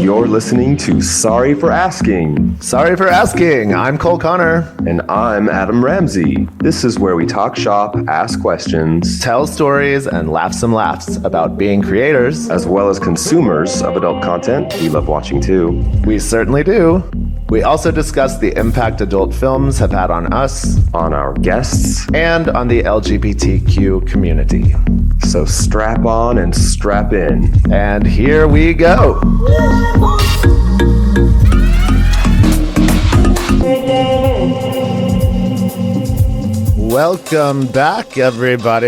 You're listening to Sorry for Asking. Sorry for asking. I'm Cole Connor. And I'm Adam Ramzi. This is where we talk shop, ask questions, Tell stories, and laugh some laughs about being creators. as well as consumers of adult content. We love watching too. We certainly do. We also discuss the impact adult films have had on us On our guests. and on the LGBTQ community. So strap on and strap in. And here we go. Welcome back, everybody,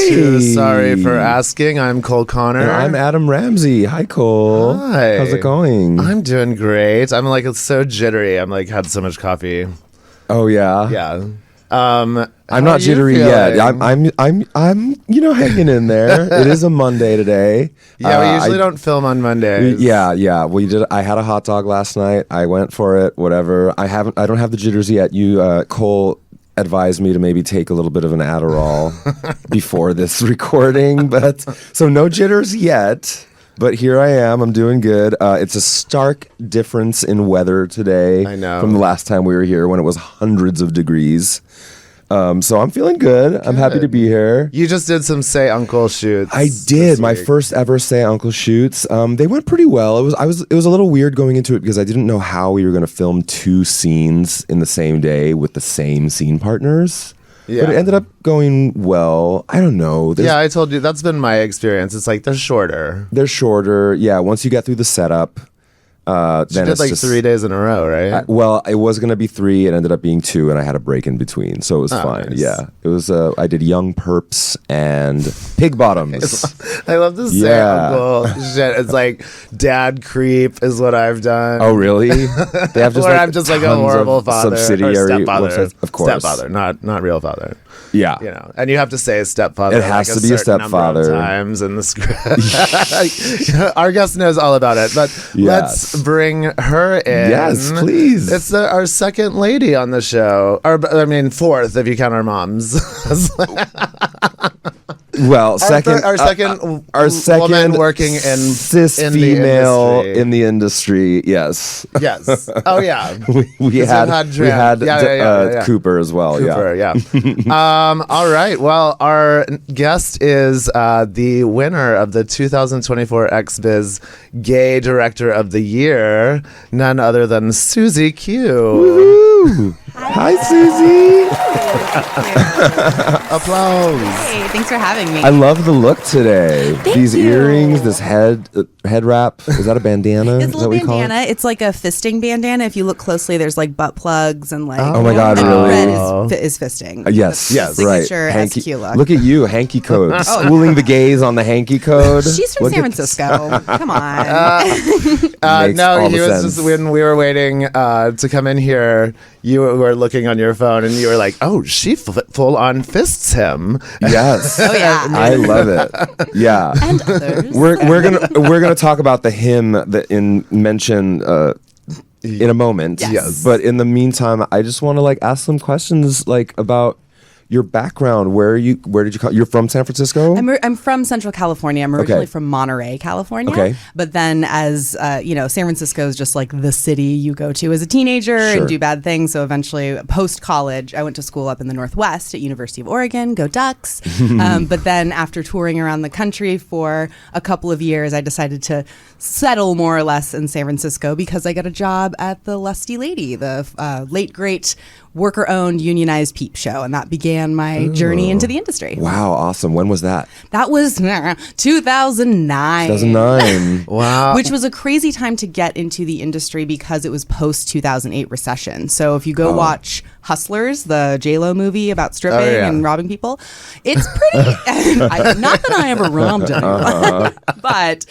to Sorry for Asking. I'm Cole Connor. And I'm Adam Ramzi. Hi, Cole. Hi. How's it going? I'm doing great. I'm like, it's so jittery. I'm like, had so much coffee. Oh yeah. Yeah. I'm how not are you jittery yet. feeling? I'm hanging in there. It is a Monday today. Yeah, we usually don't film on Mondays. Yeah. We did. I had a hot dog last night. I went for it. Whatever. I don't have the jitters yet. Cole advised me to maybe take a little bit of an Adderall before this recording, but so no jitters yet. But here I am. I'm doing good. It's a stark difference in weather today. I know. From the last time we were here when it was hundreds of degrees. So I'm feeling good. I'm happy to be here. You just did some Say Uncle shoots. I this did my week. first ever Say Uncle shoots. They went pretty well. It was a little weird going into it because I didn't know how we were going to film two scenes in the same day with the same scene partners. Yeah. But it ended up going well. I don't know. Yeah, I told you that's been my experience. It's like they're shorter. They're shorter. Yeah, once you get through the setup, You then did it's like just 3 days in a row, right? well, it was going to be 3. It ended up being 2, and I had a break in between, so it was fine. Nice. Yeah, it was. I did Young Perps and Pig Bottoms. I love this Say Yeah. Uncle shit. It's like Dad Creep is what I've done. Oh, really? They have Or I'm just like a tons horrible of father. subsidiary or stepfather. websites. Of course. Stepfather, not real father. Yeah. You know, and you have to say a stepfather. It has like to be a certain number of stepfather. times in the script. Our guest knows all about it, but Yes. let's bring her in. Yes, please. It's our second lady on the show, or I mean fourth if you count our moms. Well, second, our second woman working in cis in the female industry. in the industry. Yes. Yes. Oh yeah. We had Yeah. Cooper as well. Cooper, yeah. All right. Well, our guest is the winner of the 2024 XBiz Gay Director of the Year, none other than Siouxsie Q. Woohoo! Hi, Susie. Applause. Hey, thanks for having me. I love the look today. Thank These you. earrings, this head wrap. Is that a bandana? It's Is a that little what we call it? bandana. It's like a fisting bandana. If you look closely, there's like butt plugs and like. Oh my God, and really? red is fisting. Yes, Yes. right. Signature Hanky, SQ look. look at you, hanky code. Schooling the gays on the hanky code. She's from Look San at- Francisco. Come on. Makes No, all he the was sense. just when we were waiting to come in here. You were looking on your phone and you were like, "Oh, she full on fists him." Yes. Oh, yeah. I love it. Yeah. And others. We're gonna talk about the hymn that mention in a moment. Yes. But in the meantime, I just want to like ask some questions like about your background. Where did you come? You're from San Francisco? I'm from Central California. I'm originally from Monterey, California. Okay. But then as, San Francisco is just like the city you go to as a teenager Sure. and do bad things. So eventually post-college, I went to school up in the Northwest at University of Oregon, go Ducks. But then after touring around the country for a couple of years, I decided to settle more or less in San Francisco because I got a job at the Lusty Lady, the late great worker-owned unionized Peep show. And that began my journey into the industry. Wow, awesome. When was that? That was 2009. 2009. Wow. Which was a crazy time to get into the industry because it was post 2008 recession. So if you go watch Hustlers, the J-Lo movie about stripping and robbing people, it's pretty. Not that I ever robbed anyone, but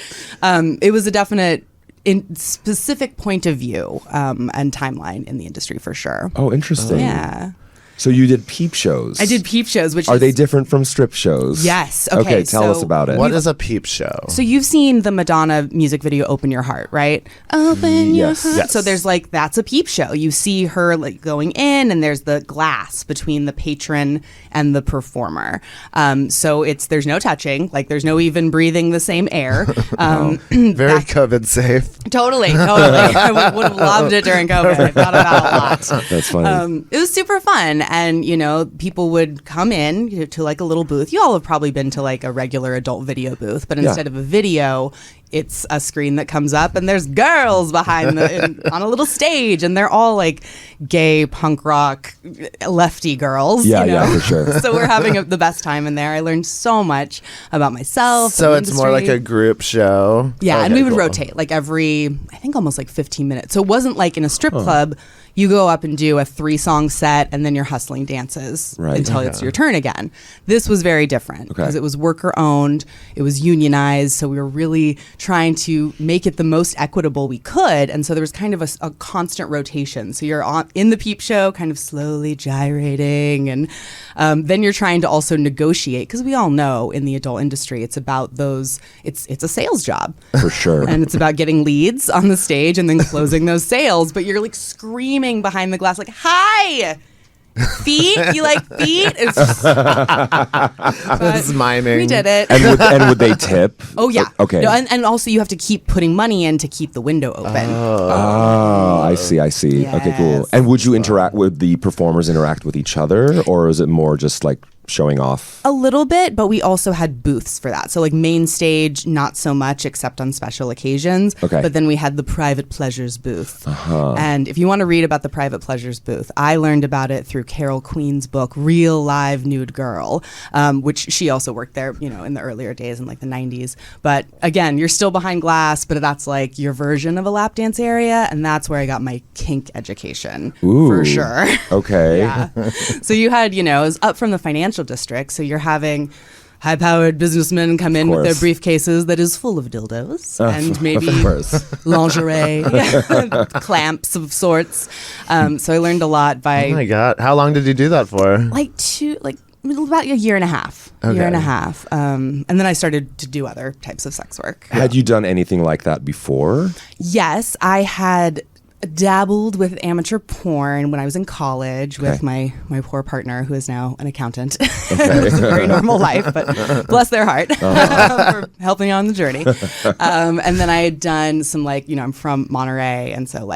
it was a definite. In specific point of view and timeline in the industry for sure. Oh, interesting. Yeah. So you did peep shows. I did peep shows, which Are is, they different from strip shows? Yes. Okay, tell us so about it. What is a peep show? So you've seen the Madonna music video "Open Your Heart," right? Open Yes. your heart. Yes. So there's like that's a peep show. You see her like going in, and there's the glass between the patron and the performer. So there's no touching, like there's no even breathing the same air. Very COVID safe. Totally. I would have loved it during COVID. I thought about it a lot. That's funny. It was super fun, and people would come in to like a little booth. You all have probably been to like a regular adult video booth, but instead of a video, it's a screen that comes up, and there's girls behind on a little stage, and they're all like gay punk rock lefty girls. Yeah, for sure. So we're having the best time in there. I learned so much about myself. So and the it's more like industry. a group show. Yeah, and Okay, we would cool. rotate like every, I think almost like 15 minutes. So it wasn't like in a strip club, you go up and do a 3-song set and then you're hustling dances Right. until it's your turn again. This was very different Okay. because it was worker owned, it was unionized. So we were really trying to make it the most equitable we could. And so there was kind of a constant rotation. So you're in the peep show, kind of slowly gyrating. And then you're trying to also negotiate, because we all know in the adult industry, it's about it's a sales job. For sure. And it's about getting leads on the stage and then closing those sales. But you're like screaming behind the glass, like, hi, feet? You like feet? It's just, It's miming. we did it. And would they tip? Oh, yeah. Okay. No, and also you have to keep putting money in to keep the window open. Oh, I see. Okay, cool. Yes. And would the performers interact with each other, or is it more just like showing off? A little bit, but we also had booths for that. So like main stage, not so much except on special occasions. Okay. But then we had the private pleasures booth. And if you want to read about the private pleasures booth, I learned about it through Carol Queen's book, Real Live Nude Girl, which she also worked there, in the earlier days in like the 90s. But again, you're still behind glass, but that's like your version of a lap dance area. And that's where I got my kink education for Ooh. sure. Okay. Yeah. So you had, it was up from the financial district. So you're having high-powered businessmen come in with their course. briefcases that is full of dildos and maybe Of course. lingerie, clamps of sorts. So I learned a lot by Oh my god! How long did you do that for? about a year and a half. Okay. And then I started to do other types of sex work. Had you done anything like that before? Yes, I had dabbled with amateur porn when I was in college with my poor partner, who is now an accountant. It was a very normal life, but bless their heart for helping on the journey. And then I had done some I'm from Monterey, and so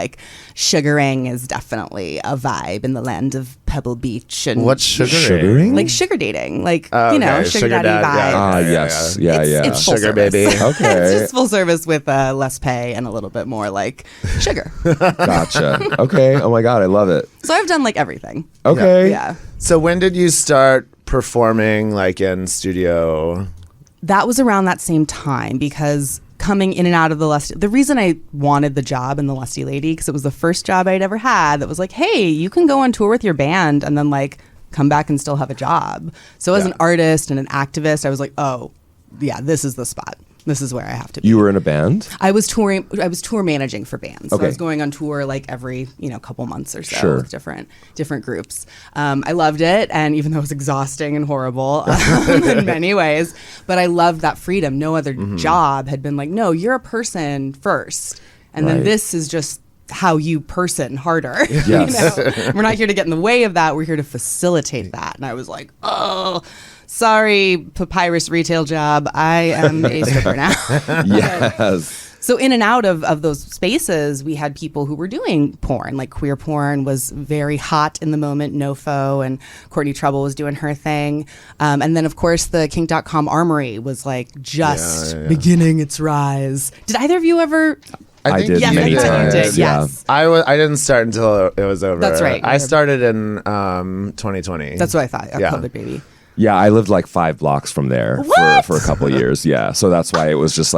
sugaring is definitely a vibe in the land of Pebble Beach. And What's sugaring? Sugaring? like sugar dating, okay. sugar Sugar daddy dad, vibes. Ah, yes. Yeah, It's full Sugar service. baby. Okay. It's just full service with less pay and a little bit more like sugar. Gotcha. Okay. Oh my God, I love it. So I've done everything. Okay. Yeah. So when did you start performing in studio? That was around that same time, because coming in and out of the reason I wanted the job in the Lusty Lady, because it was the first job I'd ever had that was hey, you can go on tour with your band and then come back and still have a job. So as an artist and an activist, I was oh yeah, this is the spot. This is where I have to be. You were in a band? I was tour managing for bands. So Okay. I was going on tour every couple months or so Sure. with different groups. I loved it, and even though it was exhausting and horrible in many ways, but I loved that freedom. No other job had been no, you're a person first, and then Right. this is just how you person harder. Yes. We're not here to get in the way of that. We're here to facilitate that. And I was oh, sorry, papyrus retail job. I am a stripper now. Yes. So in and out of those spaces, we had people who were doing porn. Queer porn was very hot in the moment. NoFo and Courtney Trouble was doing her thing. And then, of course, the kink.com armory was just beginning its rise. Did either of you ever... I did yes, many I think times. you did. Yeah. Yes. I didn't start until it was over. That's right. I started in 2020. That's what I thought. Yeah. COVID baby. Yeah, I lived 5 blocks from there for a couple of years. Yeah, so that's why it was just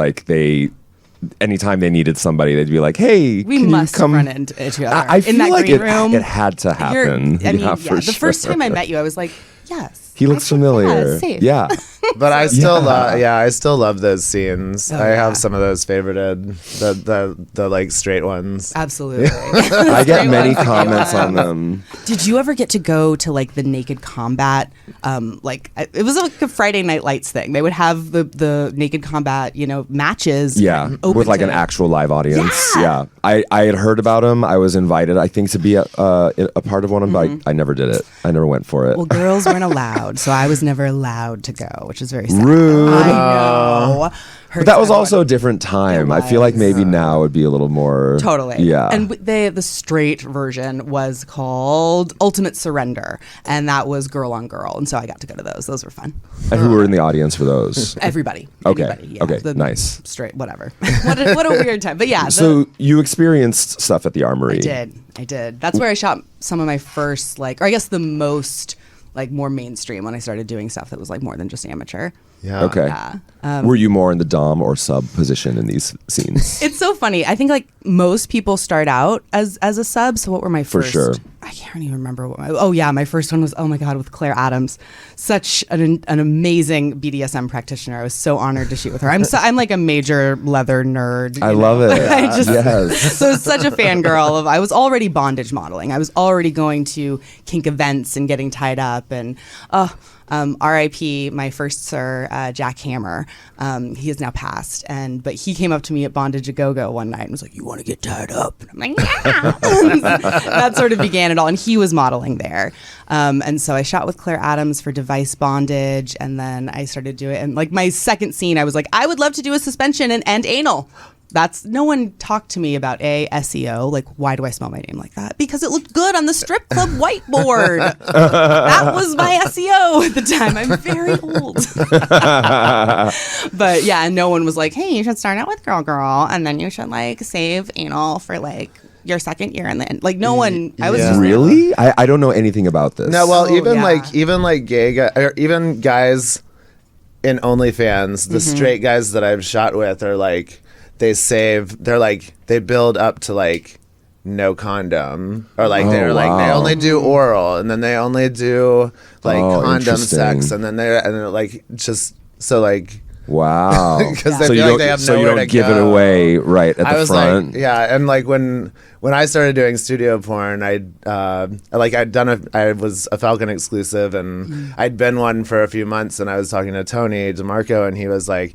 anytime they needed somebody, they'd be hey, We can must you come? run into each other I feel in that like green room. it had to happen. The for first sure. time I met you, I was yes. He looks I think, familiar. Yeah, safe. Yeah. But I still Yeah. I still love those scenes. Oh, I yeah. have some of those favorited, the like straight ones. Absolutely. I get many comments on them. Did you ever get to go to like the Naked Combat? It was like a Friday Night Lights thing. They would have the Naked Combat, matches. Yeah, open with like to- an actual live audience. Yeah. I had heard about them. I was invited, I think, to be a part of one of them, but I never did it. I never went for it. Well, girls weren't allowed, so I was never allowed to go, which is very sad. Rude. I know. But that was also a different time. I feel like was. maybe now it would be a little more. Totally. Yeah. And the straight version was called Ultimate Surrender, and that was girl on girl, and so I got to go to those. Those were fun. And who were in the audience for those? Everybody. Okay. Anybody, yeah. Okay, The nice. Straight, whatever. what a weird time. But yeah. So you experienced stuff at the Armory. I did. That's where I shot some of my first, or I guess the most, more mainstream when I started doing stuff that was more than just amateur. Yeah. Okay. Yeah. Were you more in the dom or sub position in these scenes? It's so funny. I think most people start out as a sub. So what were my For first? sure. I can't even remember what my first one was. Oh my God, with Claire Adams, such an amazing BDSM practitioner. I was so honored to shoot with her. I'm like a major leather nerd. I love it. Yes. So I was such a fangirl I was already bondage modeling. I was already going to kink events and getting tied up and R.I.P. my first sir, Jack Hammer. He has now passed, but he came up to me at Bondage a Go-Go one night and was like, "You want to get tied up?" And I'm like, "Yeah." That sort of began it all, and he was modeling there. And so I shot with Claire Adams for device bondage, and then I started doing it. And my second scene, I was like, I would love to do a suspension and anal. No one talked to me about SEO. Why do I spell my name like that? Because it looked good on the strip club whiteboard. That was my SEO at the time. I'm very old. But yeah, and no one was like, "Hey, you should start out with girl, and then you should save anal for your second year." And then no one. I was Yeah. just Really? I don't know anything about this. No, well, Oh, even yeah. gay guys, or even guys in OnlyFans, the straight guys that I've shot with are they build up to no condom, or they're they wow. only do oral, and then they only do condom interesting. sex, and then they're just so Wow. because they so feel you like don't, they have so you nowhere don't to give it go. away right at I the was front. and when I started doing studio porn, I was a Falcon exclusive, and I'd been one for a few months, and I was talking to Tony DeMarco, and he's like,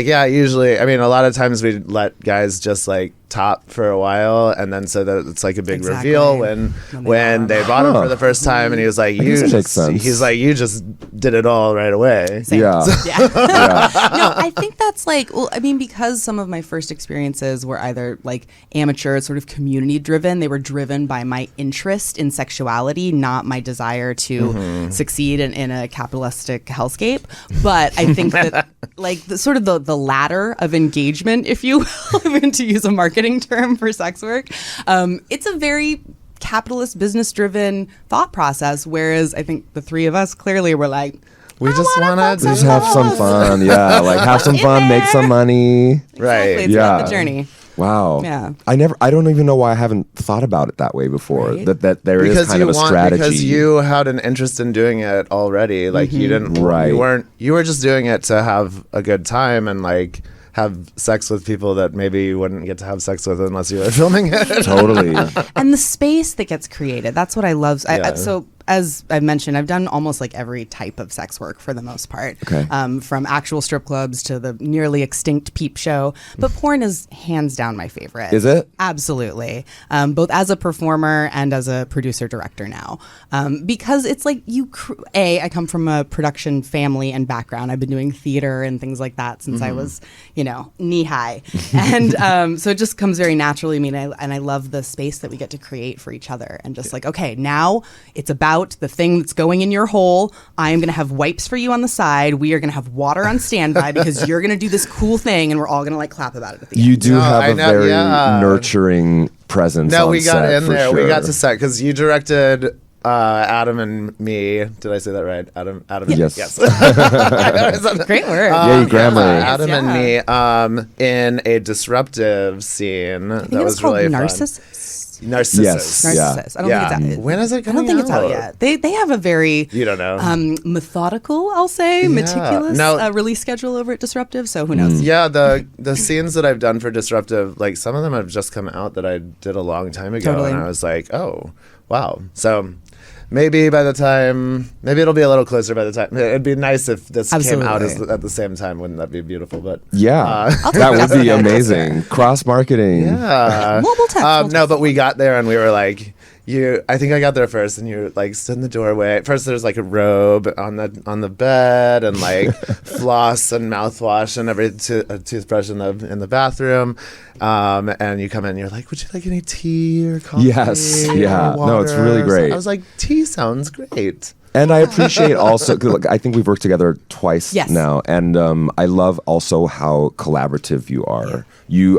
yeah, usually, a lot of times we let guys just top for a while, and then so that it's a big Exactly. reveal when they bought him Huh. for the first time, and he was like, guess that makes sense. he's like, you just did it all right away. Same. Yeah. Yeah. No, I think that's because some of my first experiences were either amateur, sort of community driven. They were driven by my interest in sexuality, not my desire to succeed in a capitalistic hellscape. But I think that the ladder of engagement, if you will, to use a marketing term for sex work, it's a very capitalist, business driven thought process. Whereas I think the three of us clearly were We just want to Just have some fun. Yeah. Have some fun, make some money. Right. Exactly. It's Yeah. about the journey. Wow. Yeah. I don't even know why I haven't thought about it that way before. Right. That there is kind of a strategy. Because you had an interest in doing it already. You didn't. Right. You were just doing it to have a good time and have sex with people that maybe you wouldn't get to have sex with unless you were filming it. Totally. And the space that gets created, that's what I love. Yeah. So as I've mentioned, I've done almost every type of sex work for the most part. Okay. From actual strip clubs to the nearly extinct Peep show. But porn is hands down my favorite. Is it? Absolutely. Both as a performer and as a producer director now. Because it's I come from a production family and background. I've been doing theater and things like that since I was, knee high. And so it just comes very naturally to me. And I love the space that we get to create for each other. And just okay, now it's about the thing that's going in your hole. I am going to have wipes for you on the side. We are going to have water on standby because you're going to do this cool thing, and we're all going to clap about it at the end. You do No, have I a know, very yeah. nurturing presence. No, on we got set, in for there. We sure. got to set because you directed Adam and me. Did I say that right? Adam. Yes. Yes. Great word. Yay, grammar. Adam and me in a disruptive scene I think that it was was called really fun. Narcissus. Narcissus. Yes. Yeah. Narcissus. I don't think it's out. When is it I coming don't think it's out out? yet. They have a very You don't know. methodical, I'll say, meticulous release schedule over at Disruptive. So who knows? Yeah, the scenes that I've done for Disruptive, like some of them have just come out that I did a long time ago, Totally. and I was like, oh, wow. So maybe it'll be a little closer by the time. It'd be nice if this came out at the same time. Wouldn't that be beautiful? But Yeah, I'll take that would be that. amazing. Cross marketing. yeah. Mobile text. No, but we got there and we were like, I think I got there first, and you like stood in the doorway. First, there's like a robe on the bed, and like floss and mouthwash and a toothbrush in the bathroom. And you come in, and you're like, "Would you like any tea or coffee?" Yes, or yeah. No, it's really water?" great. I was like, "Tea sounds great." And I appreciate also, 'cause, like, I think we've worked together twice Yes. now, and I love also how collaborative you are.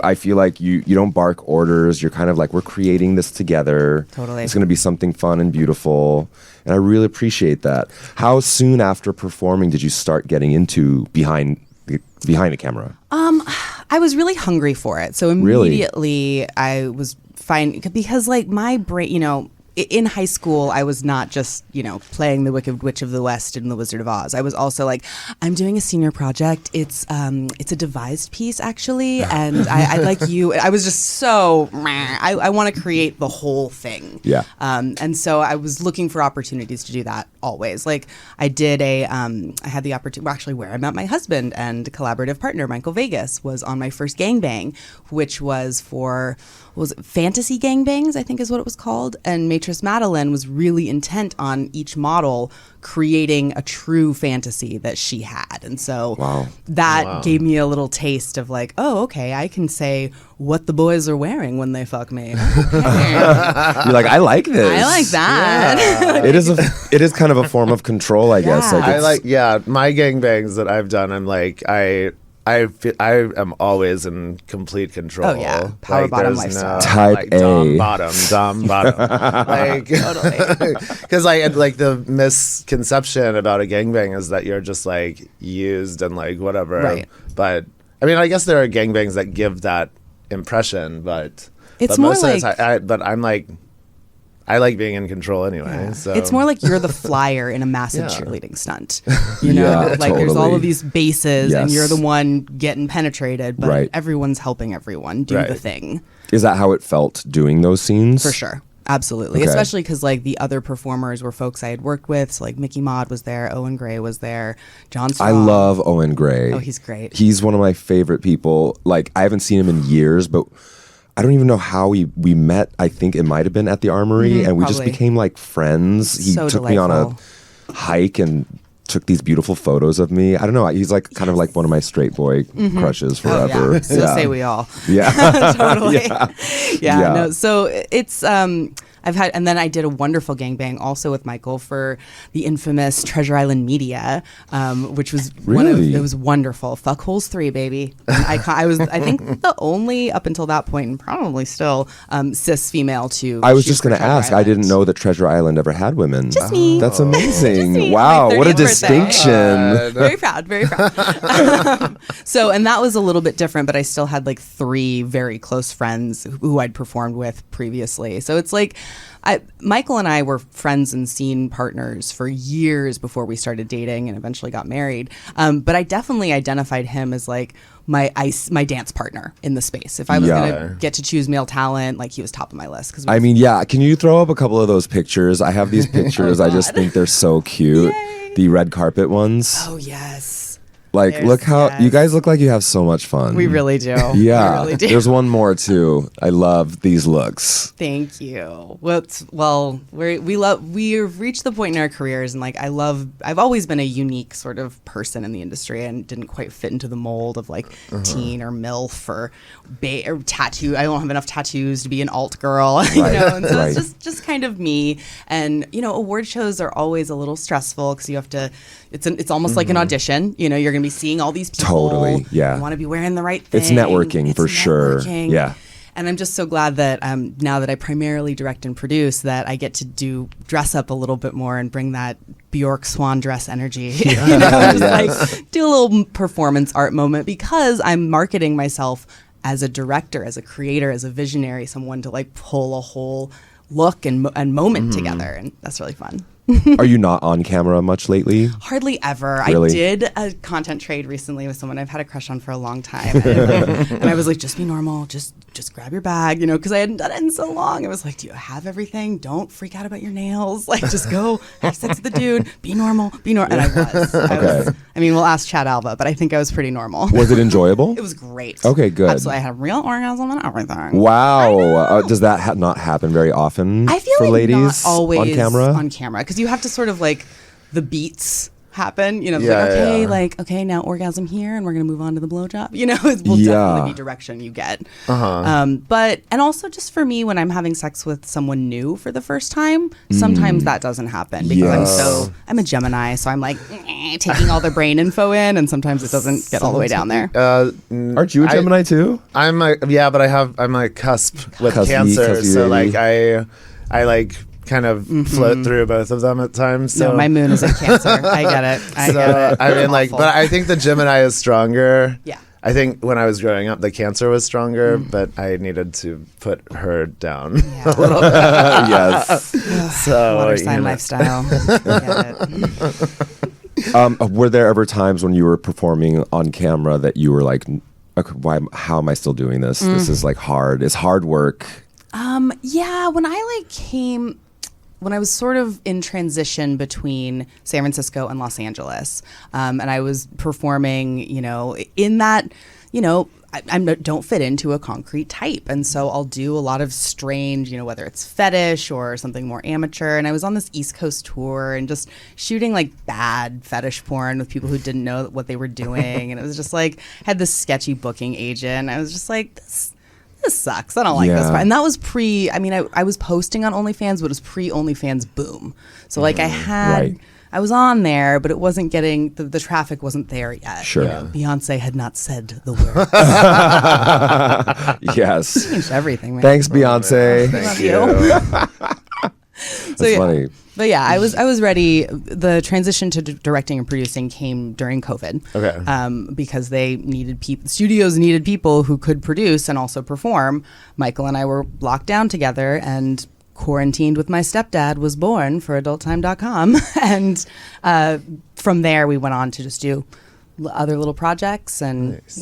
I feel like you don't bark orders. You're kind of like, we're creating this together. Totally. It's going to be something fun and beautiful, and I really appreciate that. How soon after performing did you start getting into behind the camera? I was really hungry for it. So immediately I was fine because like my brain, in high school, I was not just, playing the Wicked Witch of the West in The Wizard of Oz. I was also like, I'm doing a senior project. It's a devised piece, actually. And I'd like you. I was just so, I want to create the whole thing. Yeah. And so I was looking for opportunities to do that always. Like I did I had the opportunity, actually where I met my husband and collaborative partner, Michael Vegas, was on my first gangbang, which was for, Fantasy Gangbangs, I think is what it was called. And Matrice Madeline was really intent on each model creating a true fantasy that she had. And so that gave me a little taste of like, oh, okay, I can say what the boys are wearing when they fuck me. Okay. You're like, I like this. I like that. It is kind of a form of control, I guess. Yeah. Like My gangbangs that I've done, I'm like, I am always in complete control. Oh, yeah. Power bottom there's lifestyle. Type like, A. Dom bottom. Like, Totally. because like the misconception about a gangbang is that you're just like used and like whatever. Right. But I mean, I guess there are gangbangs that give that impression, but It's but more most like, of the time, but I'm like, I like being in control anyway. So it's more like you're the flyer in a massive Yeah. cheerleading stunt. You know, Yeah, like there's all totally. of these bases and Yes. you're the one getting penetrated, but Right. everyone's helping everyone do the Right. thing. Is that how it felt doing those scenes? For sure. Absolutely. Okay. Especially because like the other performers were folks I had worked with. So like Mickey Maud was there, Owen Gray was there, John I Strong. love Owen Gray. Oh, he's great. He's one of my favorite people. Like, I haven't seen him in years, but I don't even know how we met. I think it might have been at the Armory, and we just probably. became like friends. He So took me on a hike and took these beautiful photos of me. I don't know. He's like kind of like one of my straight boy crushes Oh, forever. yeah. So say we all. Yeah. Totally. Yeah. Yeah. No. So it's I've had, and then I did a wonderful gangbang also with Michael for the infamous Treasure Island Media, which was Really? it was wonderful. Fuck Holes 3, baby. And I was, I think, the only up until that point, and probably still, cis female to. I was shoot just for going to Treasure ask. I Island. didn't know that Treasure Island ever had women. Just me. That's amazing. me. Wow. My What a 30th birthday. distinction. Very proud, very proud. So, and that was a little bit different, but I still had like 3 very close friends who I'd performed with previously. So it's like, Michael and I were friends and scene partners for years before we started dating and eventually got married. But I definitely identified him as like my dance partner in the space. If I was going to get to choose male talent, like he was top of my list. I mean, yeah. Can you throw up a couple of those pictures? I have these pictures. I just think they're so cute. Yay. The red carpet ones. Oh, yes. Like, There's- look how yes. you guys look like you have so much fun. We really do. Yeah. We really do. There's one more too. I love these looks. Thank you. Well, we've reached the point in our careers, and like I've always been a unique sort of person in the industry, and didn't quite fit into the mold of like teen or MILF or tattoo. I don't have enough tattoos to be an alt girl, you know. And so Right. it's just kind of me. And you know, award shows are always a little stressful because you have to. It's almost like an audition. You know, you're going to be seeing all these people. Totally, yeah. You want to be wearing the right thing. It's networking for sure. networking. Yeah. And I'm just so glad that now that I primarily direct and produce, that I get to dress up a little bit more and bring that Bjork Swan Dress Energy. Like do a little performance art moment, because I'm marketing myself as a director, as a creator, as a visionary, someone to like pull a whole look and moment together, and that's really fun. Are you not on camera much lately? Hardly ever. Really? I did a content trade recently with someone I've had a crush on for a long time. And I was like, just be normal. Just grab your bag, because I hadn't done it in so long. I was like, do you have everything? Don't freak out about your nails. Like, just go have sex with the dude. Be normal. And I was. I mean, we'll ask Chad Alva, but I think I was pretty normal. Was it enjoyable? It was great. Okay, good. Absolutely. I had a real orgasm and everything. Wow. Does that not happen very often I feel for like ladies not always on camera? Because you have to sort of like the beats happen, okay, now orgasm here, and we're gonna move on to the blowjob. It will definitely be direction you get. But and also just for me, when I'm having sex with someone new for the first time, sometimes that doesn't happen because I'm a Gemini, so I'm like taking all the brain info in, and sometimes it doesn't get all the way down there. Aren't you a Gemini too? I'm a cusp with Cancer, cusp-y so lady. like I like kind of float through both of them at times. So. No, my moon is in Cancer. I get it. I get it. I mean, but I think the Gemini is stronger. Yeah. I think when I was growing up, the Cancer was stronger, but I needed to put her down a little bit. Yes. So water sign lifestyle. I get it. Were there ever times when you were performing on camera that you were like, okay, how am I still doing this? This is like hard. It's hard work. Yeah, when I was sort of in transition between San Francisco and Los Angeles, and I was performing, in that, I don't fit into a concrete type. And so I'll do a lot of strange, whether it's fetish or something more amateur. And I was on this East Coast tour and just shooting like bad fetish porn with people who didn't know what they were doing. And it was just like, had this sketchy booking agent. I was just like, this sucks. I don't like this part. And that was I was posting on OnlyFans, but it was pre-OnlyFans boom. So like I was on there, but it wasn't getting, the traffic wasn't there yet. Sure. Beyonce had not said the word. Yes. Changed everything, man. Thanks, Beyonce. Love you. That's funny. But yeah, I was ready. The transition to directing and producing came during COVID. Okay. Because they needed studios needed people who could produce and also perform. Michael and I were locked down together, and Quarantined with My Stepdad was born for adulttime.com. And from there, we went on to just do other little projects, and nice.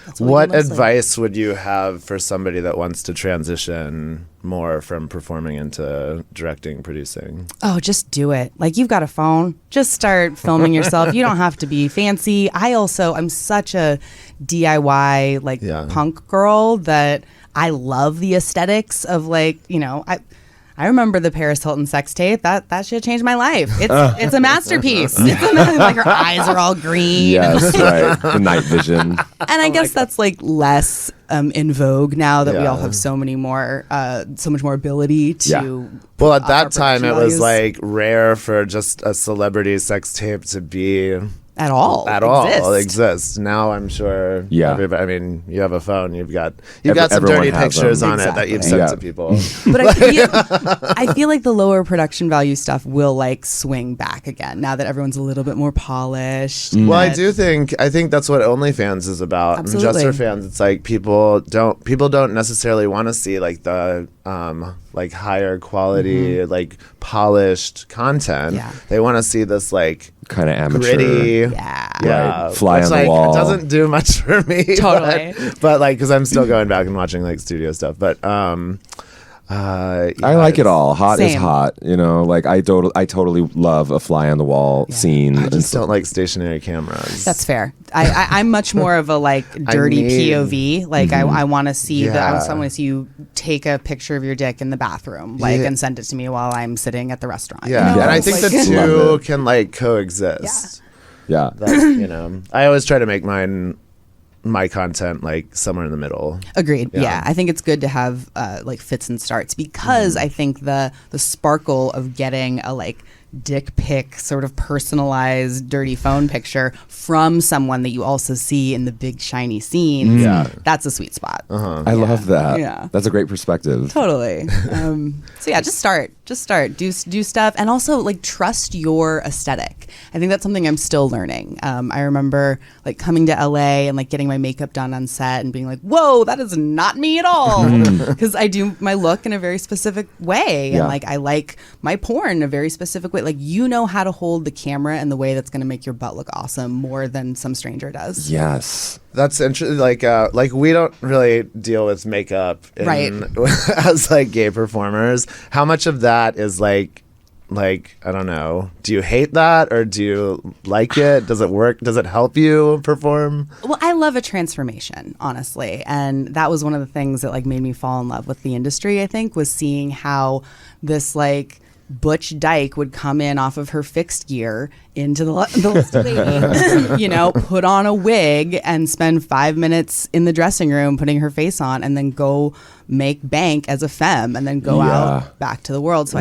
That's what we do mostly. advice would you have for somebody that wants to transition more from performing into directing, producing? Oh, just do it. Like, you've got a phone, just start filming yourself. You don't have to be fancy. I'm such a DIY punk girl that I love the aesthetics of I remember the Paris Hilton sex tape. That shit changed my life. It's a masterpiece. Like, her eyes are all green. Yes, right. The night vision. And I guess that's like less in vogue now that we all have so much more ability to. Well, at that time, it was values. like rare for just a celebrity sex tape to be at all exists. Now I'm sure. Yeah. Everybody, I mean, you have a phone. You've got some everyone dirty has pictures them. on it that you've sent to people. But I feel like the lower production value stuff will like swing back again now that everyone's a little bit more polished. Well, I think that's what OnlyFans is about. Absolutely. And just for fans, it's like people don't necessarily want to see like the like higher quality, like polished content. Yeah. They want to see this like kind of amateur. gritty. Right. Fly on the like, wall. It doesn't do much for me. Totally. But like, because I'm still going back and watching like studio stuff. But I like it all. Hot is Same. hot. Like I totally love a fly on the wall scene. I just don't like stationary cameras. That's fair. I'm much more of a like dirty POV. Like I want to see I want to see you take a picture of your dick in the bathroom, and send it to me while I'm sitting at the restaurant. Yeah, Yes. and I think the two can like coexist. Yeah. I always try to make my content like somewhere in the middle. Agreed. Yeah. I think it's good to have like fits and starts because I think the sparkle of getting a like dick pic sort of personalized dirty phone picture from someone that you also see in the big shiny scenes, that's a sweet spot. I love that. Yeah. That's a great perspective. Totally. So yeah, just start, do stuff, and also like trust your aesthetic. I think that's something I'm still learning. I remember like coming to LA and like getting my makeup done on set and being like, whoa, that is not me at all, because I do my look in a very specific way, and like I like my porn in a very specific way. Like, you know how to hold the camera in the way that's going to make your butt look awesome more than some stranger does. Yes. That's interesting. Like we don't really deal with makeup as like gay performers. How much of that is like I don't know. Do you hate that, or do you like it? Does it work? Does it help you perform? Well, I love a transformation, honestly, and that was one of the things that like made me fall in love with the industry. I think was seeing how this like butch dyke would come in off of her fixed gear into the lady, you know, put on a wig and spend 5 minutes in the dressing room putting her face on, and then go make bank as a femme, and then go out back to the world. So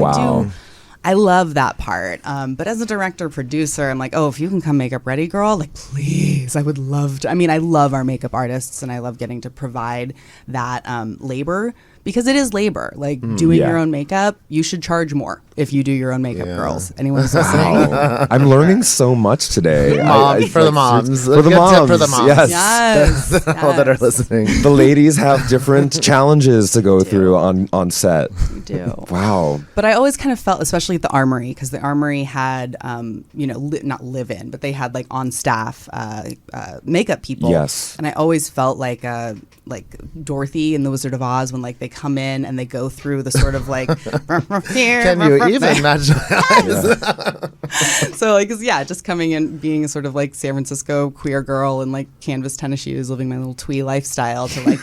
I love that part. But as a director, producer, I'm like, oh, if you can come makeup ready, girl, like, please, I would love to. I mean, I love our makeup artists, and I love getting to provide that labor, because it is labor. Like doing your own makeup, you should charge more if you do your own makeup, girls. Anyone who's listening? I'm learning so much today. For the moms. For the moms. For the moms. Yes. All that are listening. The ladies have different challenges to go through on set. We do. Wow. But I always kind of felt, especially at the Armory, because the Armory had, you know, not live in, but they had like on staff makeup people. Yes. And I always felt like Dorothy in The Wizard of Oz, when like they come in and they go through the sort of like Can you even imagine? So like, just coming in, being a sort of like San Francisco queer girl in like canvas tennis shoes, living my little twee lifestyle, to like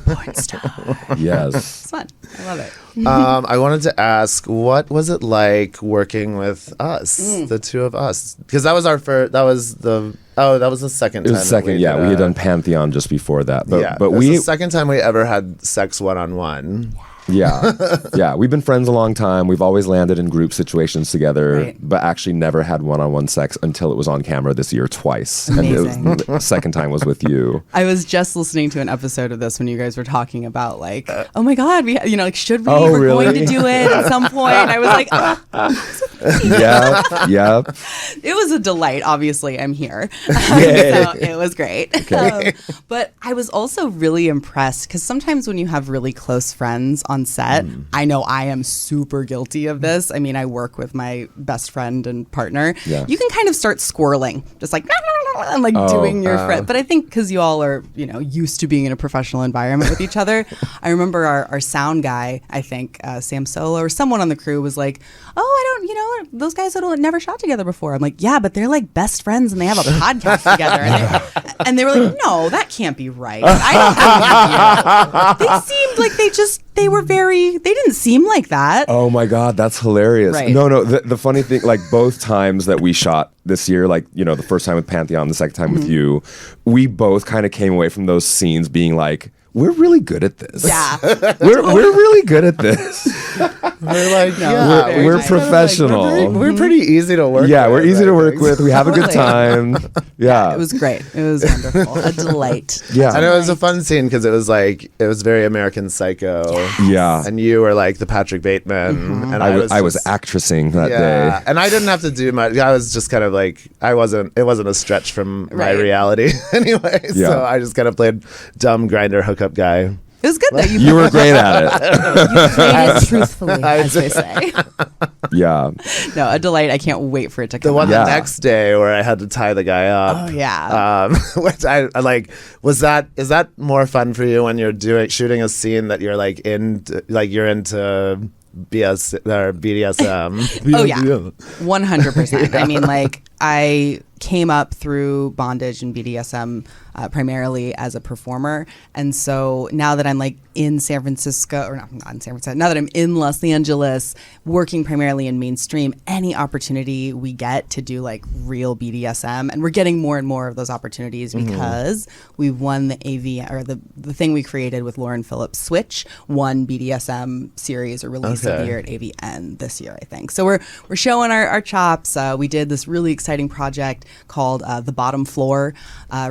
porn star. Yes. It's fun. I love it. I wanted to ask, what was it like working with us, the two of us? Because that was our first. That was the second time. It was second. We had done Pantheon just before that. But it was the second time we ever had sex one-on-one. Yeah. We've been friends a long time. We've always landed in group situations together, but actually never had one-on-one sex until it was on camera this year twice. Amazing. And the second time was with you. I was just listening to an episode of this when you guys were talking about like, oh my God, like, should we? Oh, We're really? going to do it at some point. I was like, Yeah. it was a delight. Obviously, I'm here. So it was great. Okay. But I was also really impressed, because sometimes when you have really close friends on set, I know I am super guilty of this. I mean, I work with my best friend and partner. Yeah. You can kind of start squirreling, just like, and like doing your friend. But I think because you all are, used to being in a professional environment with each other. I remember our sound guy, I think Sam Solo or someone on the crew was like, oh, those guys that never shot together before. I'm like, yeah, but they're like best friends and they have a podcast together. And they were like, no, that can't be right. I don't think they seemed like they didn't seem like that. Oh my God, that's hilarious. Right. No, the funny thing, like both times that we shot this year, like, the first time with Pantheon, the second time with you, we both kind of came away from those scenes being like, we're really good at this. Yeah. We're really good at this. We're like, we're professional. We're pretty easy to work with. Yeah, we're easy to work with. We have a good time. Yeah. It was great. It was wonderful. A delight. Yeah. And it was a fun scene because it was very American Psycho. Yeah. And you were like the Patrick Bateman. And I was actressing that day. And I didn't have to do much. I was just kind of like, it wasn't a stretch from my reality anyway. Yeah. So I just kind of played dumb grinder hookup guy. It was good though. You were great at it. You played it truthfully, as they say. Yeah. No, a delight. I can't wait for it to come The one out. the next day where I had to tie the guy up. Oh yeah. Which I like. Is that more fun for you when you're shooting a scene that you're like you're into BS or BDSM? Oh yeah, 100%. I mean, like, I came up through bondage and BDSM primarily as a performer. And so now that I'm like in San Francisco, or not in San Francisco, now that I'm in Los Angeles, working primarily in mainstream, any opportunity we get to do like real BDSM, and we're getting more and more of those opportunities because we've won the AV, or the thing we created with Lauren Phillips, Switch, won BDSM series or release of the year at AVN this year, I think. So we're showing our chops. We did this really exciting project called The Bottom Floor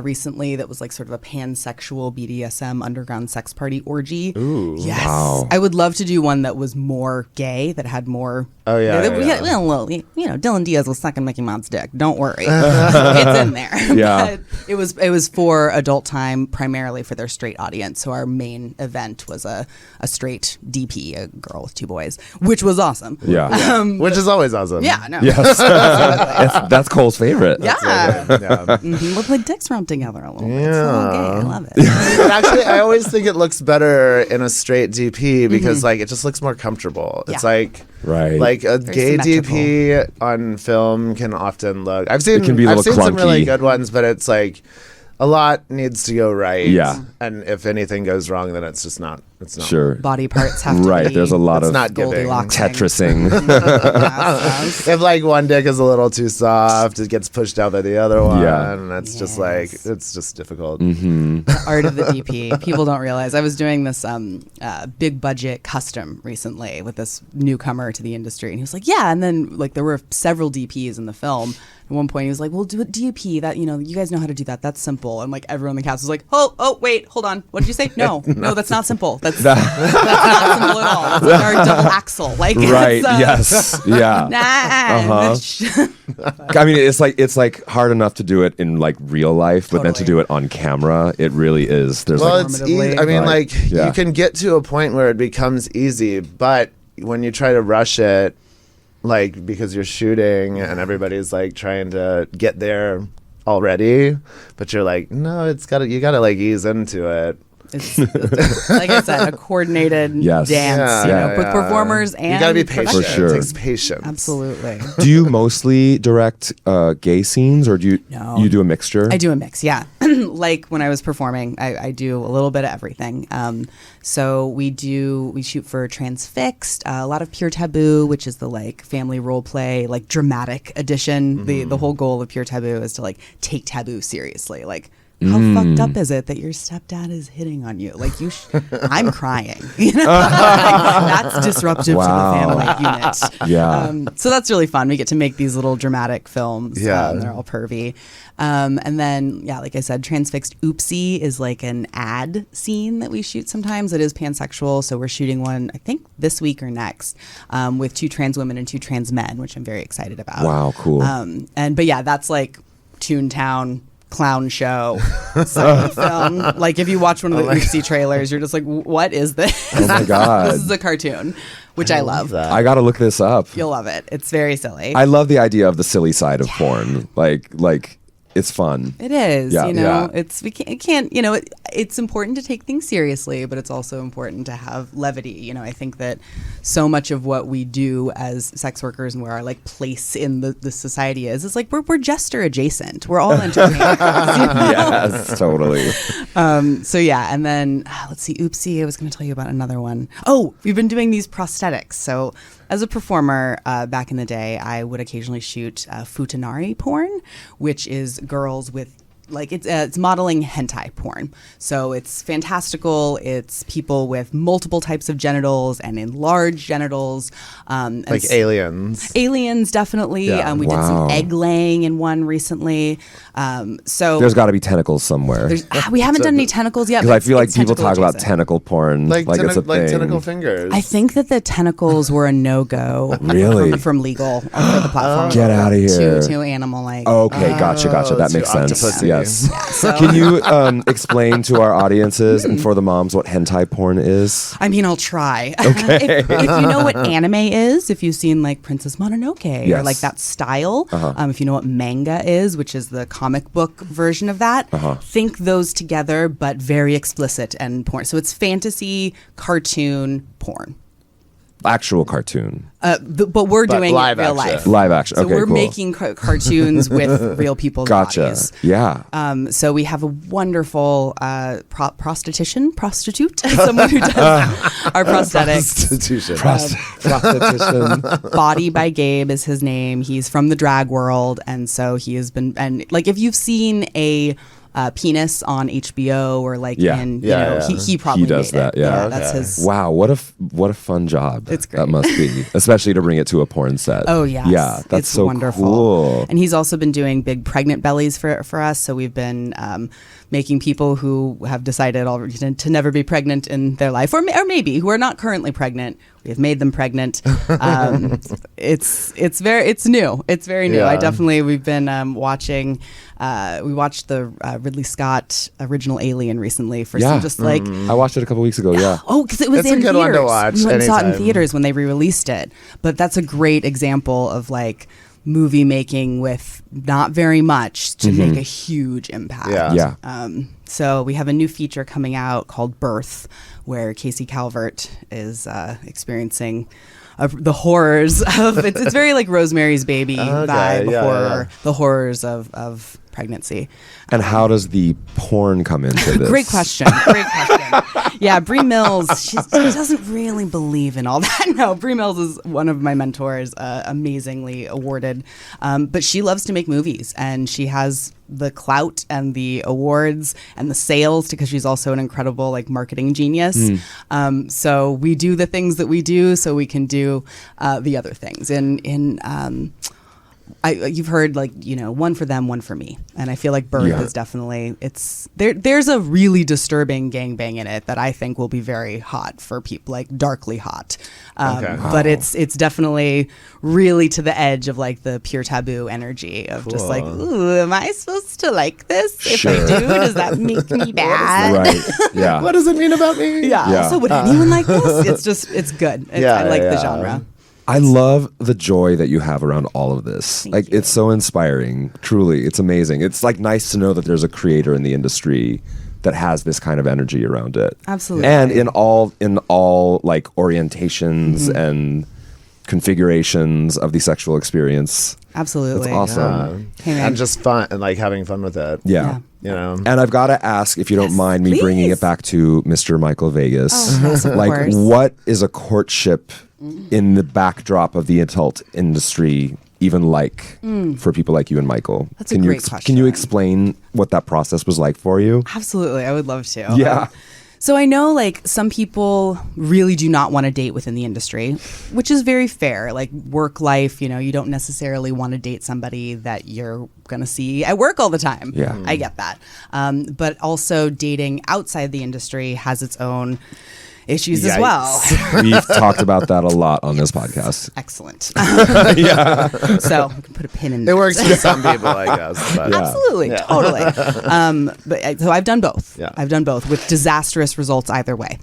recently that was like sort of a pansexual BDSM underground sex party orgy. Ooh. Yes. Wow. I would love to do one that was more gay, that had more... Oh, yeah. Well, Dylan Diaz was sucking Mickey Mouse dick. Don't worry. It's in there. Yeah. But it was for adult time, primarily for their straight audience. So our main event was a straight DP, a girl with two boys, which was awesome. Yeah. Which is always awesome. Yeah, no. Yes. That's Cole's favorite. Yeah. Yeah. We'll play dicks around together a little bit. It's Yeah. so gay. I love it. But actually, I always think it looks better in a straight DP because like it just looks more comfortable. It's Yeah. like Right. like a Very gay symmetrical. DP on film can often look. I've seen can be a I've little seen some really clunky. good ones, but it's like a lot needs to go right. Yeah. And if anything goes wrong, then it's just not. It's not. Sure. Body parts have to Right. be There's a lot It's of not giving. Goldilocks. Tetrising. Yes. If like one dick is a little too soft, it gets pushed out by the other one, Yeah. and it's just like it's just difficult. The art of the DP. People don't realize. I was doing this big budget custom recently with this newcomer to the industry, and he was like, "Yeah." And then like there were several DPs in the film. At one point, he was like, "We'll do a DP. That you guys know how to do that. That's simple." And like everyone in the cast was like, "Oh, wait, hold on. What did you say? No, that's not simple. That's not simple at all. That's like our double axle. Like Right. it's, Yes. Yeah. I mean, it's like hard enough to do it in like real life, but then to Totally. do it on camera, it really is. There's Well, like, it's Normatively. easy. I mean, Right. like Yeah. you can get to a point where it becomes easy, but when you try to rush it, like because you're shooting and everybody's like trying to get there already, but you're like, no, you gotta like ease into it. It's like I said, a coordinated Yes. dance, Yeah, with yeah. performers and You gotta be patient. For sure. It takes patience. Absolutely. do you mostly direct gay scenes, or do No. you do a mixture? I do a mix, yeah. Like when I was performing, I do a little bit of everything. So we shoot for Transfixed, a lot of Pure Taboo, which is the like family role play, like dramatic edition. The whole goal of Pure Taboo is to like take taboo seriously. Like, how fucked up is it that your stepdad is hitting on you? Like I'm crying. That's disruptive Wow. to the family unit. Yeah. So that's really fun. We get to make these little dramatic films. Yeah. They're all pervy. And then, yeah, like I said, Transfixed Oopsie is like an ad scene that we shoot sometimes. It is pansexual. So we're shooting one, I think, this week or next with 2 trans women and 2 trans men, which I'm very excited about. Wow, cool. But yeah, that's like Toontown clown show silent film. Like if you watch one of the Oopsie trailers, you're just like, what is this? Oh my God. This is a cartoon, which I love. that. I gotta look this up. You'll love it. It's very silly. I love the idea of the silly side of porn. Like it's fun. It is, Yeah. yeah. Yeah. It's important to take things seriously, but it's also important to have levity. I think that so much of what we do as sex workers and where our like place in the society is like we're jester adjacent. We're all entertainers. Yes, totally. So yeah, and then let's see, Oopsie, I was going to tell you about another one. Oh, we've been doing these prosthetics. So as a performer back in the day, I would occasionally shoot futanari porn, which is girls with like it's modeling hentai porn. So it's fantastical. It's people with multiple types of genitals and enlarged genitals. Like aliens. Aliens, definitely. Yeah. We did Wow. some egg laying in one recently. So There's got to be tentacles somewhere. we haven't done any tentacles yet. Because I but feel like it's people tentacle talk about adjacent. tentacle porn like it's a thing. tentacle fingers. I think that the tentacles were a no-go Really? from legal for the platform. Get outta here. Too animal-like. Okay, gotcha. That too makes sense. octopusy. Yes. So- Can you explain to our audiences and for the moms what hentai porn is? I mean, I'll try. if you know what anime is, if you've seen like Princess Mononoke or Yes. like that style, if you know what manga is, which is the comic book version of that, think those together, but very explicit and porn. So it's fantasy cartoon porn. Actual cartoon. But we're doing it live real action. life. Live action. So Okay, we're cool. making cartoons with real people's Gotcha. bodies. Yeah. So we have a wonderful prostitute, someone who does our prosthetics. Prostitution. Prostitution. Body by Gabe is his name. He's from the drag world, and so he has been. And like, if you've seen a penis on HBO or like Yeah. in, Yeah, yeah. he probably He does made that, it. yeah. That's Okay. his. Wow, what a fun job. It's That great. must be, especially to bring it to a porn set. Oh yes. Yeah, that's it's so wonderful. cool. And he's also been doing big pregnant bellies for us. So we've been making people who have decided already to never be pregnant in their life, or maybe who are not currently pregnant. We have made them pregnant. It's new. It's very new. Yeah. We've been watching. We watched the Ridley Scott original Alien recently for Yeah. some just like. I watched it a couple weeks ago. Yeah. Oh, because it was It's a in good theaters. one to watch We went and saw it in anytime. theaters when they re-released it. But that's a great example of like movie making with not very much to make a huge impact. Yeah. Yeah. So we have a new feature coming out called Birth, where Casey Calvert is experiencing the horrors of it's very like Rosemary's Baby vibe yeah, horror, the horrors of pregnancy. And how does the porn come into this? Great question. Yeah, Bree Mills, she doesn't really believe in all that. No, Bree Mills is one of my mentors, amazingly awarded. But she loves to make movies, and she has the clout and the awards and the sales because she's also an incredible like marketing genius. So we do the things that we do so we can do the other things. You've heard like, one for them, one for me. And I feel like Birth is definitely, there's a really disturbing gangbang in it that I think will be very hot for people, like darkly hot. But it's definitely really to the edge of like the pure taboo energy of just like, ooh, am I supposed to like this? If I do, does that make me bad? Right. Yeah. What does it mean about me? Yeah. So would anyone like this? It's good. I like the genre. I love the joy that you have around all of this. Thank you. It's so inspiring. Truly, it's amazing. It's like nice to know that there's a creator in the industry that has this kind of energy around it. Absolutely. And in all like orientations and configurations of the sexual experience. Absolutely. That's awesome. Hey, man. And just fun and like having fun with it. Yeah. And And I've got to ask, if you don't mind me bringing please. it back to Mr. Michael Vegas, Oh, yes, of like course. what is a courtship in the backdrop of the adult industry even like for people like you and Michael? That's a Can great Can question. you explain what that process was like for you? Absolutely. I would love to. Yeah. So I know like some people really do not want to date within the industry, which is very fair. Like work life, you don't necessarily want to date somebody that you're going to see at work all the time. Yeah. I get that. But also dating outside the industry has its own issues as well. We've talked about that a lot on this podcast. Excellent. Yeah. So we can put a pin in it that. works for some people, I guess. But Absolutely, totally. So I've done both. Yeah. I've done both with disastrous results either way.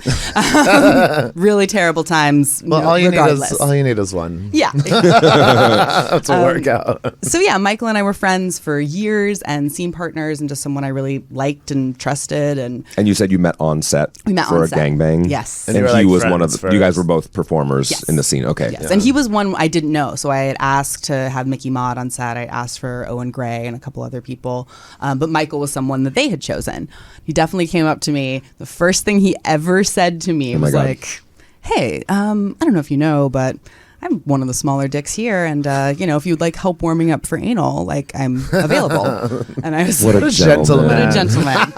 Really terrible times. Well, all you regardless. need is one. Yeah. to work out. So yeah, Michael and I were friends for years and scene partners and just someone I really liked and trusted. And And you said you met on set we met for on a set. gangbang? Yes. And And you were, he like, was one of friends the, you guys first. were both performers Yes. in the scene. Okay. Yes, and he was one I didn't know. So I had asked to have Mickey Maude on set. I asked for Owen Gray and a couple other people. But Michael was someone that they had chosen. He definitely came up to me. The first thing he ever said to me my was God. like, hey, I don't know if you know, but I'm one of the smaller dicks here. And, if you'd like help warming up for anal, like I'm available. And I was What a gentleman. What a gentleman.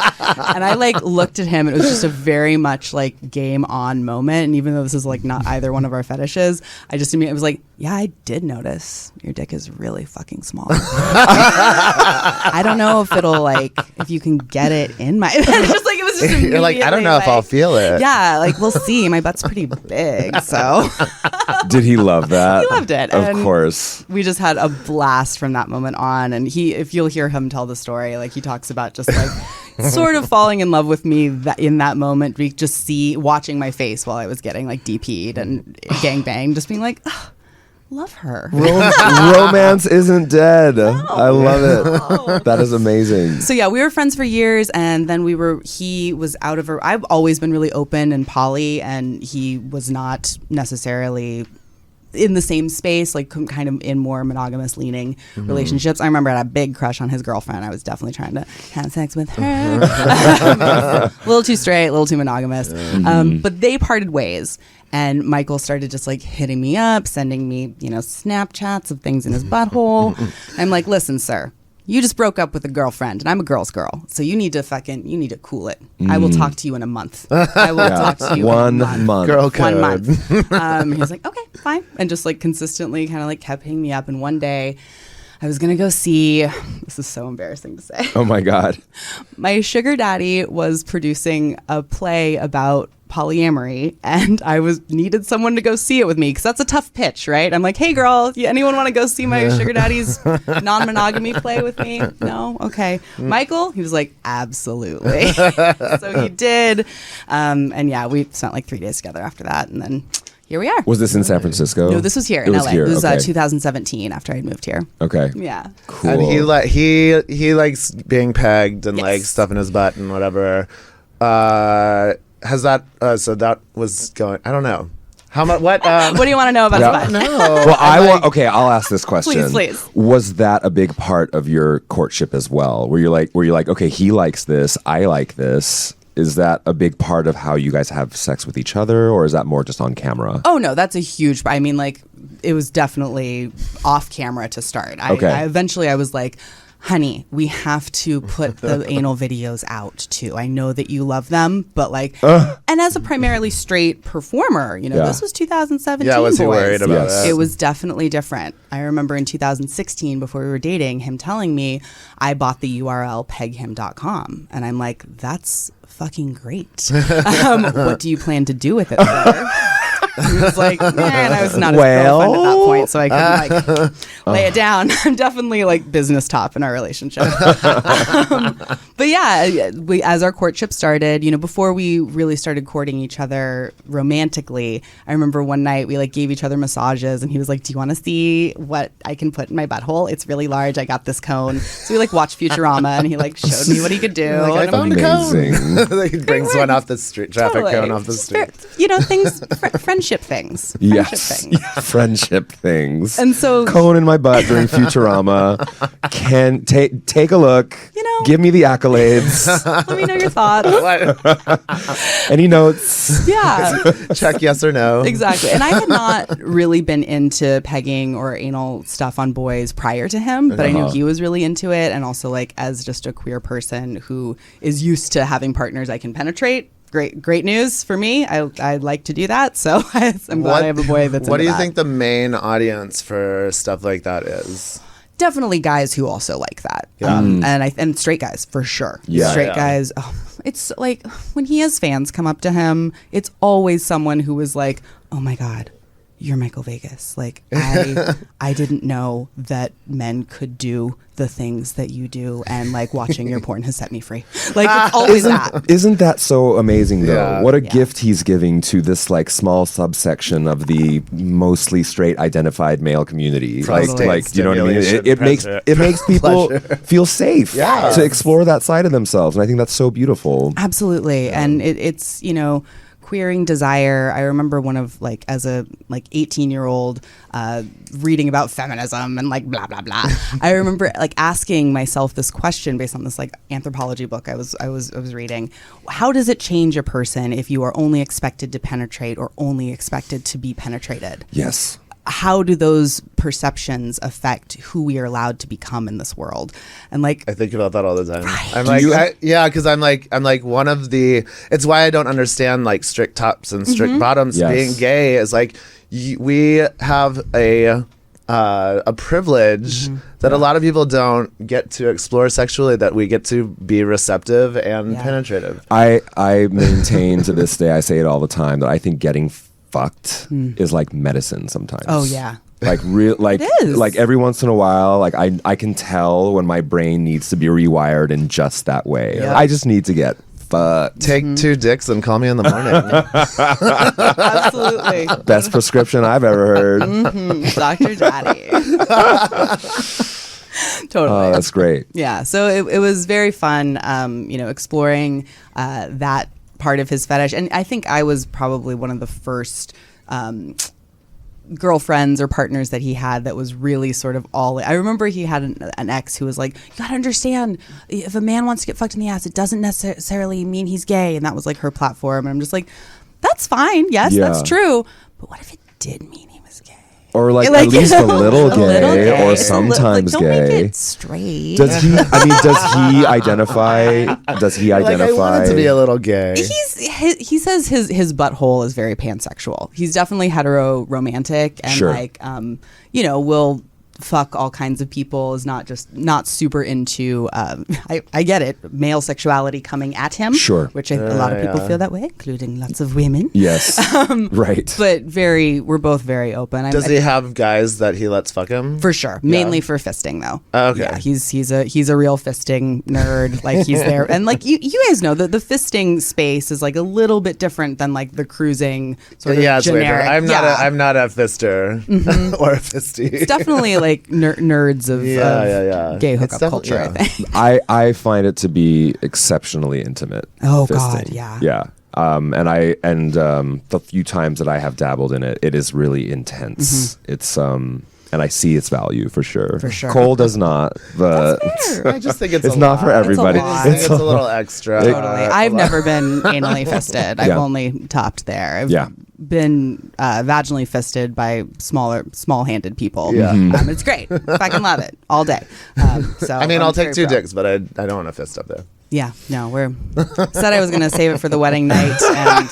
And I like looked at him and it was just a very much like game on moment. And even though this is like not either one of our fetishes, I just immediately was like, yeah, I did notice your dick is really fucking small. I don't know if it'll like, if you can get it in my, just like, it was just You're like, I don't know if I'll feel it. Yeah, like we'll see. My butt's pretty big. So Did he love that? He loved it, Of and course. we just had a blast from that moment on. And if you'll hear him tell the story, like he talks about just like sort of falling in love with me in that moment. We just watching my face while I was getting like DP'd and gangbanged, just being like, oh, love her. Romance isn't dead. I love it. That is amazing. So yeah, we were friends for years, and then he was out of I've always been really open and poly, and he was not necessarily in the same space, like kind of in more monogamous leaning relationships. I remember I had a big crush on his girlfriend. I was definitely trying to have sex with her. A little too straight, a little too monogamous. But they parted ways. And Michael started just like hitting me up, sending me, Snapchats of things in his butthole. I'm like, listen, sir, you just broke up with a girlfriend, and I'm a girl's girl. So you need to cool it. I will talk to you in a month. I will talk to you One in a month. Girl code. 1 month. He was like, okay, fine. And just like consistently kind of like kept hitting me up. And one day I was going to go see, this is so embarrassing to say. Oh my God. My sugar daddy was producing a play about polyamory, and I needed someone to go see it with me, because that's a tough pitch, right? I'm like, hey girl, anyone want to go see my sugar daddy's non-monogamy play with me? No? Okay. Michael? He was like, absolutely. So he did. And yeah, we spent like 3 days together after that, and then here we are. Was this in San Francisco? No, this was here in LA. Here. It was Okay. 2017 after I moved here. Okay. Yeah. Cool. And he likes being pegged and like stuff in his butt and whatever. Has that so that was going, I don't know. How much what What do you want to know about Yeah. the butt? no. Well, I'll ask this question. Please. Was that a big part of your courtship as well? Were you like, okay, he likes this, I like this. Is that a big part of how you guys have sex with each other, or is that more just on camera? Oh no, that's a huge. I mean, like, it was definitely off camera to start. Okay. Eventually I was like, honey, we have to put the anal videos out too. I know that you love them, but like, and as a primarily straight performer, this was 2017. Yeah, was he boys. worried about Yes. that? It was definitely different. I remember in 2016, before we were dating, him telling me I bought the URL peghim.com, and I'm like, that's fucking great. What do you plan to do with it, sir? He was like, man, I was not his girlfriend at that point, so I couldn't like lay it down. I'm definitely like business top in our relationship. But yeah, as our courtship started, before we really started courting each other romantically, I remember one night we like gave each other massages, and he was like, do you want to see what I can put in my butthole? It's really large. I got this cone. So we like watched Futurama, and he like showed me what he could do. Like, I And I'm found like, a Amazing. cone. He brings one off the street, traffic totally. cone off the Just street. things, friendship things. Yes. Friendship things. Friendship things. And so- cone in my butt during Futurama. Can take a look. Give me the accolades. Let me know your thoughts. Any notes? Yeah, Check yes or no. exactly. And I had not really been into pegging or anal stuff on boys prior to him, but I knew he was really into it. And also, like, as just a queer person who is used to having partners I can penetrate, great news for me. I like to do that, so I'm glad I have a boy that's What into do you that. think the main audience for stuff like that is? Definitely guys who also like that. Yeah. And straight guys for sure. Yeah. Straight Yeah. guys. Oh, it's like when he has fans come up to him, it's always someone who is like, oh my God, you're Michael Vegas. Like, I didn't know that men could do the things that you do, and like watching your porn has set me free. Like, it's always that. Isn't that so amazing though? Yeah. What a gift he's giving to this like small subsection of the mostly straight identified male community. Prostate Like you know what I mean? stimulation It makes people feel safe Yeah. to explore that side of themselves, and I think that's so beautiful. Absolutely. And it's, queering desire. I remember one of like, as a like 18-year-old reading about feminism and like blah blah blah. I remember like asking myself this question based on this like anthropology book I was reading. How does it change a person if you are only expected to penetrate or only expected to be penetrated? Yes. How do those perceptions affect who we are allowed to become in this world? And like, I think about that all the time. I'm Do like, you? because I'm like one of the. It's why I don't understand like strict tops and strict bottoms. Yes. Being gay is like we have a privilege that a lot of people don't get to explore sexually. That we get to be receptive and penetrative. I maintain to this day, I say it all the time, that I think getting fucked is like medicine sometimes. oh yeah. Like It is. like every once in a while, like I can tell when my brain needs to be rewired in just that way. Yeah. I just need to get fucked. Take 2 dicks and call me in the morning. Absolutely. Best prescription I've ever heard. Dr. Daddy. Totally. Oh, that's great. Yeah. So it was very fun, exploring that part of his fetish. And I think I was probably one of the first girlfriends or partners that he had that was really sort of all. I remember he had an ex who was like, you gotta understand, if a man wants to get fucked in the ass, it doesn't necessarily mean he's gay. And that was like her platform. And I'm just like, that's fine. Yes, that's true. But what if it did mean he was gay? Or like at least a little gay, or Just sometimes don't make gay. it straight. Does he? I mean, does he identify? Like, I wanted to be a little gay. He says his butthole is very pansexual. He's definitely hetero romantic and Sure. will fuck all kinds of people, is not super into I get it, male sexuality coming at him, Sure. which a lot of people feel that way, including lots of women. Yes. Right. But we're both very open. Does he have guys that he lets fuck him? For sure, mainly for fisting though. Okay. Yeah, he's a real fisting nerd. Like he's there, and like you guys know that the fisting space is like a little bit different than like the cruising sort of it's way generic. different. I'm not a fister or a fisty. It's definitely like nerds of gay It's hookup culture. yeah. I think. I find it to be exceptionally intimate. Oh, fisting. God, yeah. Yeah. The few times that I have dabbled in it, it is really intense. It's and I see its value for sure. For sure. Cole does not, but I just think it's it's a not lot. for everybody. lot. I think it's a little extra. Totally. I've never been anally fisted. I've Yeah. only topped there. I've Yeah. been vaginally fisted by small-handed people. Yeah. It's great. Fucking love it all day. So I mean, I'm I'll take very 2 proud. dicks, but I don't want to fist up there. Yeah, no, we're said I was going to save it for the wedding night, and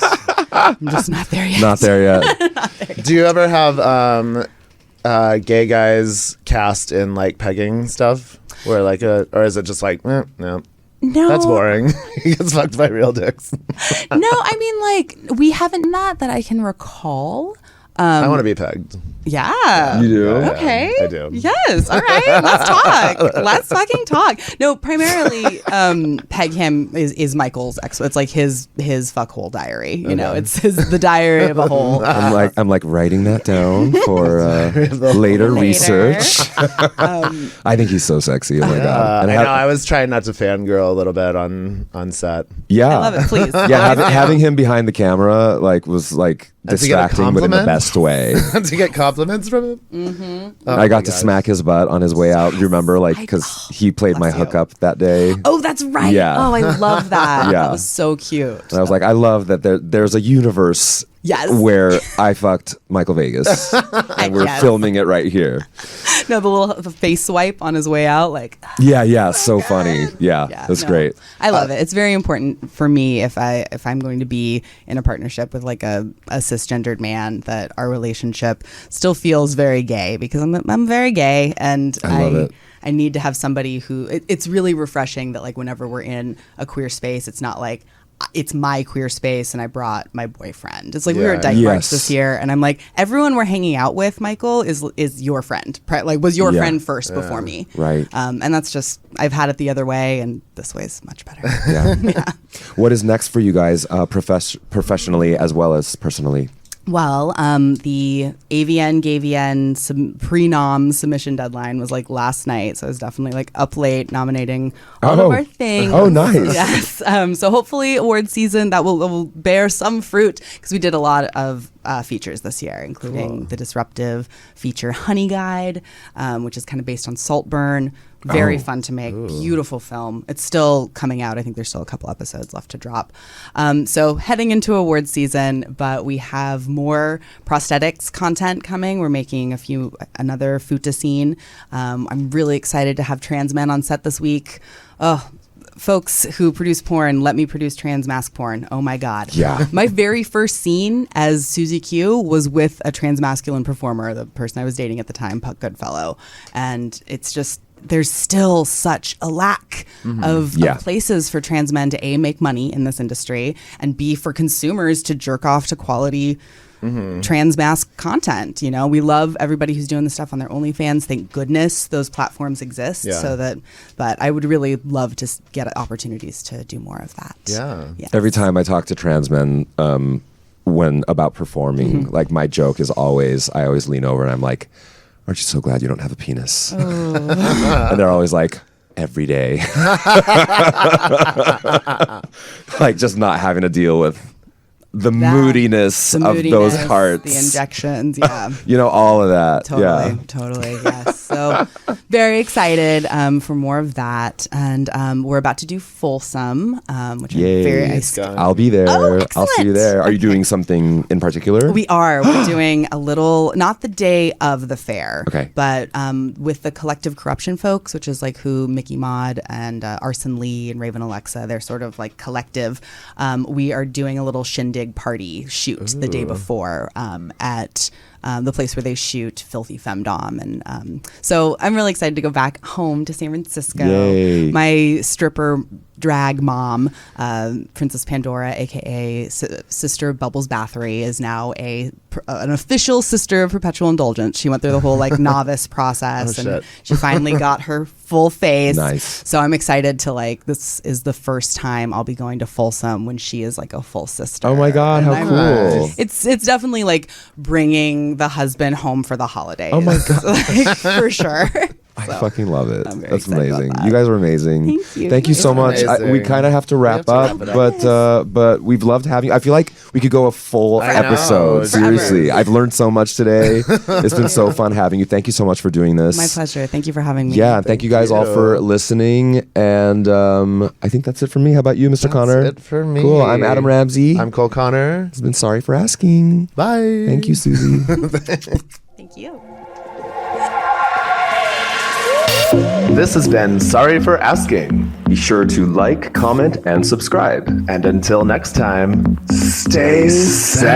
I'm just not there yet. Not there yet. Do you ever have gay guys cast in like pegging stuff, where like or is it just like no, No, that's boring? He gets fucked by real dicks. No, I mean, like we haven't done that I can recall. I want to be pegged. Yeah. You do? Okay. I do. Yes. All right. Let's talk. Let's fucking talk. No, primarily, Peg Him is Michael's ex. It's like his fuckhole diary. You know, it's the diary of a hole. I'm like writing that down for later research. I think he's so sexy. Oh my god! I know. I was trying not to fangirl a little bit on set. Yeah, I love it. Please. Yeah, having him behind the camera was like To get a distracting, but in the compliment? best way. To get compliments from him. Mm-hmm. I got to smack his butt on his way out. You remember, like, because he played my hookup that day. Oh, that's right. Yeah. Oh, I love that. Yeah. That was so cute. And I was like, I love that there's a universe Yes. where I fucked Michael Vegas, and we're Yes. filming it right here. No, the face swipe on his way out, like. Yeah, so funny. Yeah, that's no, great. I love it. It's very important for me if I'm going to be in a partnership with like a cisgendered man, that our relationship still feels very gay, because I'm very gay, and I love it. I need to have somebody who it's really refreshing that like whenever we're in a queer space, it's not like it's my queer space and I brought my boyfriend. It's like we were at Dyke March Yes. this year, and I'm like, everyone we're hanging out with, Michael, is your friend. Was your friend first before me. Right. And that's just, I've had it the other way, and this way is much better. Yeah. What is next for you guys, professionally as well as personally? Well, the AVN GayVN pre-nom submission deadline was like last night, so I was definitely like up late nominating all of our things. Oh, nice. Yes. So hopefully award season that will bear some fruit, because we did a lot of features this year, including the disruptive feature Honey Guide, which is kind of based on Saltburn. Very fun to make. Beautiful film. It's still coming out. I think there's still a couple episodes left to drop. So heading into award season, but we have more prosthetics content coming. We're making another futa scene. I'm really excited to have trans men on set this week. Oh, folks who produce porn, let me produce trans mask porn. Oh my God. Yeah. My very first scene as Siouxsie Q was with a trans masculine performer, the person I was dating at the time, Puck Goodfellow. And it's just, there's still such a lack of places for trans men to A, make money in this industry, and B, for consumers to jerk off to quality trans mask content. You know, we love everybody who's doing the stuff on their OnlyFans. Thank goodness those platforms exist. But I would really love to get opportunities to do more of that. Yes. Every time I talk to trans men, when about performing, like my joke is always, I always lean over and I'm like, aren't you so glad you don't have a penis? And they're always like, every day. Like just not having to deal with the moodiness of those parts. The injections, you know, all of that. Totally, yes. So very excited for more of that. And we're about to do Folsom, which Yay. I'm very I'll be there. Oh, I'll see you there. Are you doing something in particular? We are. We're doing a little, not the day of the fair, but with the Collective Corruption folks, which is like who Mickey Maud and Arson Lee and Raven Alexa, they're sort of like collective. We are doing a little shindig party shoot the day before at the place where they shoot Filthy Femme-dom. And so I'm really excited to go back home to San Francisco. Yay. My stripper drag mom, Princess Pandora, aka Sister Bubbles Bathory, is now an official Sister of Perpetual Indulgence. She went through the whole like novice process, and she finally got her full face. Nice. So I'm excited to this is the first time I'll be going to Folsom when she is like a full sister. Oh my God, how cool! It's definitely like bringing the husband home for the holidays. Oh my God, like, for sure. I fucking love it. That's excited amazing. about that. You guys are amazing. Thank you. Thank you so much. We kind of have to wrap up, but we've loved having you. I feel like we could go a full episode. Seriously, I've learned so much today. It's been so fun having you. Thank you so much for doing this. My pleasure. Thank you for having me. Yeah, and thank you guys all for listening. And I think that's it for me. How about you, Mr. Connor? That's it for me. Cool. I'm Adam Ramzi. I'm Cole Connor. It's been Sorry for Asking. Bye. Thank you, Susie. Thank you. This has been Sorry for Asking. Be sure to like, comment, and subscribe. And until next time, stay sexy.